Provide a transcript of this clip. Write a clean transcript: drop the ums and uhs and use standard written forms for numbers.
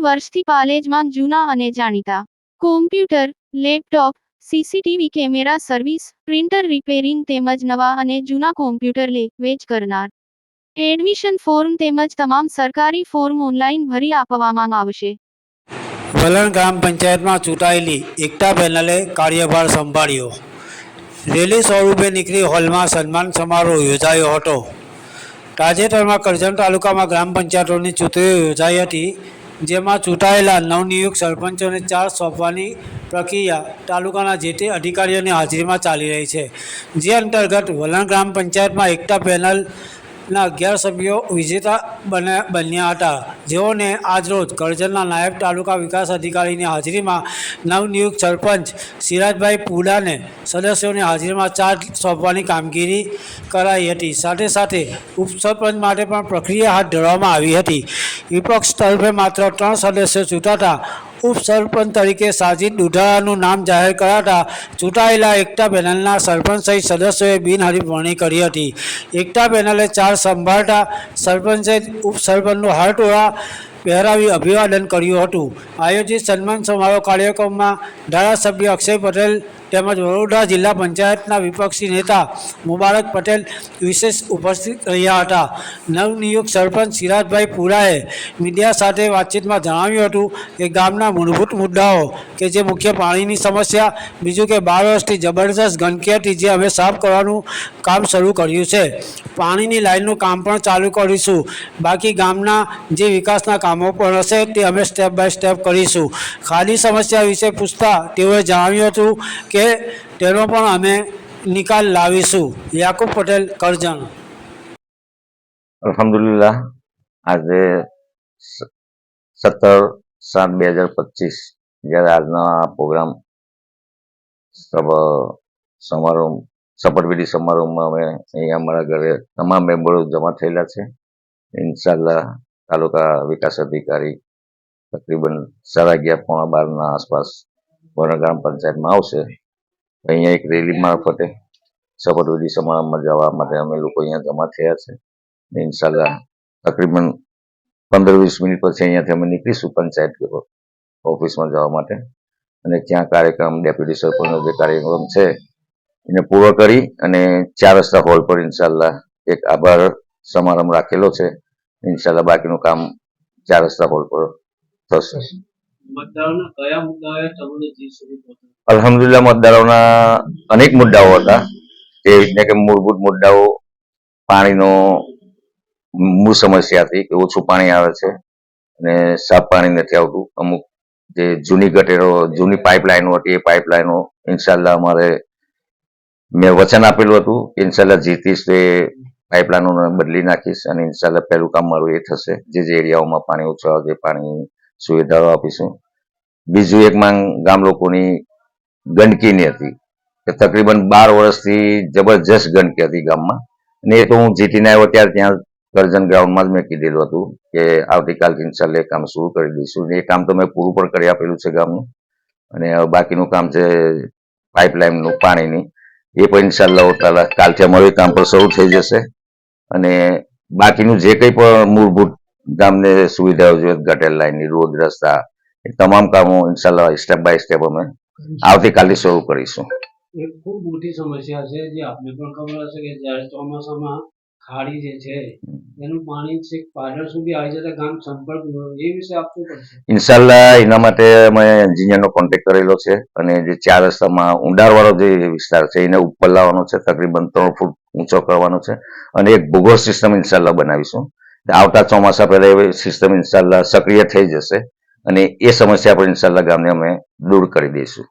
વર્ષથી પાલેજમાં જૂના અને જાણીતા computer, laptop, CCTV camera service, printer repairing તેમજ નવા અને જૂના કોમ્પ્યુટર લે વેચ કરનાર. એડમિશન ફોર્મ તેમજ તમામ સરકારી ફોર્મ ઓનલાઈન ભરી આપવામાં આવશે. વલણ ગ્રામ પંચાયતમાં ચૂંટાયેલી એકતા પેનલે કાર્યભાર સંભાળ્યો. રેલી સ્વરૂપે નીકળી હોલમાં સન્માન સમારોહ યોજાયો હતો. તાજેતરમાં કરજણ તાલુકામાં ગ્રામ પંચાયતોની ચૂંટણીઓ યોજાઈ હતી, જેમાં ચૂંટાયેલા નવનિયુક્ત સરપંચોને ચાર્જ સોંપવાની પ્રક્રિયા તાલુકાના જે તે અધિકારીઓની હાજરીમાં ચાલી રહી છે. જે અંતર્ગત વલણ ગ્રામ પંચાયતમાં એકતા પેનલના 11 સભ્યો વિજેતા બન્યા હતા, જેઓને આજરોજ કરજણના નાયબ તાલુકા વિકાસ અધિકારીની હાજરીમાં નવનિયુક્ત સરપંચ સિરાજભાઈ પુડાને સદસ્યોની હાજરીમાં ચાર્જ સોંપવાની કામગીરી કરાઈ હતી. સાથે સાથે ઉપસરપંચ માટે પણ પ્રક્રિયા હાથ ધરવામાં આવી હતી. વિપક્ષ તરફે માત્ર 3 સદસ્યો ચૂંટાતા ઉપસરપંચ તરીકે સાજિદ દુધાળાનું નામ જાહેર કરાતા ચૂંટાયેલા એકતા પેનલના સરપંચ સહિત સદસ્યોએ બિનહરીફ વરણી કરી હતી. એકતા પેનલે ચાર્જ સંભાળતા સરપંચે ઉપસરપંચનું હારતોળા પહેરાવી અભિવાદન કર્યું હતું. આયોજિત સન્માન સમારોહ કાર્યક્રમમાં ધારાસભ્ય અક્ષય પટેલ તેમજ વડોદરા જિલ્લા પંચાયતના વિપક્ષી નેતા મુબારક પટેલ વિશેષ ઉપસ્થિત રહ્યા હતા. નવનિયુક્ત સરપંચ સિરાજભાઈ પુરાએ મીડિયા સાથે વાતચીતમાં જણાવ્યું હતું કે ગામના મૂળભૂત મુદ્દાઓ કે જે મુખ્ય પાણીની સમસ્યા, બીજું કે 12 વર્ષથી જબરદસ્ત ગંદકી હતી, જે અમે સાફ કરવાનું કામ શરૂ કર્યું છે. પાણીની લાઇનનું કામ પણ ચાલુ કરીશું. બાકી ગામના જે વિકાસના કામો પણ હશે તે અમે સ્ટેપ બાય સ્ટેપ કરીશું. ખાડી સમસ્યા વિશે પૂછતા તેઓએ જણાવ્યું હતું કે તેનો પણ અમે નિકાલ લાવીશું. યાકુબ પટેલ, કરજણ. અલ્હમ્દુલિલ્લાહ, આજે 17/7/2025 જ્યારે આજનો આ પ્રોગ્રામ શપથવિધિ સમારોહમાં અમે અહીંયા અમારા ઘરે તમામ મેમ્બરો જમા થયેલા છે. ઇન્શાલ્લાહ તાલુકા વિકાસ અધિકારી તકરીબન 11:30-12 આસપાસ વલણ ગ્રામ પંચાયતમાં આવશે. અહીંયા એક રેલી મારફતે શપથવિધિ સમારંભમાં જવા માટે અમે લોકો અહીંયા જમા થયા છે. ઇન્શાલ્લાહ તકરીબન 15-20 મિનિટ પછી અહીંયાથી અમે નીકળીશું પંચાયત ઓફિસમાં જવા માટે, અને ત્યાં કાર્યક્રમ ડેપ્યુટી સરપંચનો જે કાર્યક્રમ છે એને પૂરો કરી અને 4 રસ્તા હોલ પર ઇન્શાલ્લાહ એક આભાર સમારંભ રાખેલો છે. ઇન્શાલ્લાહ બાકીનું કામ 4 રસ્તા હોલ પર થશે. અલ્હમ્દુલિલ્લાહ, મતદારોના અનેક મુદ્દાઓ હતા. તે એટલે કે મૂળભૂત મુદ્દાઓ, પાણીનો મૂળ સમસ્યા હતી કે ઓછું પાણી આવે છે અને સાફ પાણી નથી આવતું. અમુક જે જૂની ગટેરો, જૂની પાઇપલાઇનો હતી, એ પાઇપલાઇનો ઇન્શાલ્લાહ મેં વચન આપેલું હતું કે ઇન્શાલ્લાહ જીતીશ તો એ પાઇપલાઇનો બદલી નાખીશ, અને ઇન્શાલ્લાહ પહેલું કામ મારું એ થશે. જે એરિયાઓમાં પાણી ઓછું આવે છે પાણીની સુવિધાઓ આપીશું. બીજું એક માંગ ગામ લોકોની ગંદકીની હતી કે તકરીબન 12 વર્ષથી જબરજસ્ત ગંદકી હતી ગામમાં, અને એ તો હું જીતીને આવ્યો ત્યારે ત્યાં કરજણ ગ્રાઉન્ડમાં જ મેં કીધેલું હતું કે આવતીકાલથી ઇન્શાલ્લાહ એ કામ શરૂ કરી દઈશું. એ કામ તો મેં પૂરું પણ કરી આપેલું છે ગામનું, અને બાકીનું કામ છે પાઇપલાઇનનું પાણીની, એ પણ ઇન્શાલ્લાહ કાલથી અમારું કામ પણ શરૂ થઈ જશે. અને બાકીનું જે કંઈ પણ મૂળભૂત ગામને સુવિધાઓ જોઈએ, ગટર લાઇનની, રોડ, રસ્તા, એ તમામ કામો ઇન્શાલ્લાહ સ્ટેપ બાય સ્ટેપ અમે આવતીકાલથી શરૂ કરીશું. એક ખૂબ મોટી સમસ્યા છે જે આપને પણ ખબર હશે કે જ્યારે ચોમાસામાં ખાડી જે છે એનું પાણી છેક પાદર સુધી આવી જતા ગામ સંપર્ક એ વિશે આપવું પડશે. ઇન્શાલ્લાહ એના માટે અમે એન્જિનિયરનો કોન્ટેક્ટ કરેલો છે, અને જે 4 રસ્તામાં ઊંડાણવાળો જે વિસ્તાર છે એને ઉપર લાવવાનો છે, તકરીબન 3 ફૂટ ઊંચો કરવાનો છે, અને એક ભૂગોળ સિસ્ટમ ઇન્શાલ્લાહ બનાવીશું. આવતા ચોમાસા પહેલા એ સિસ્ટમ ઇન્શાલ્લાહ સક્રિય થઈ જશે, અને એ સમસ્યા પર ઇન્શાલ્લાહ ગામને અમે દૂર કરી દઈશું.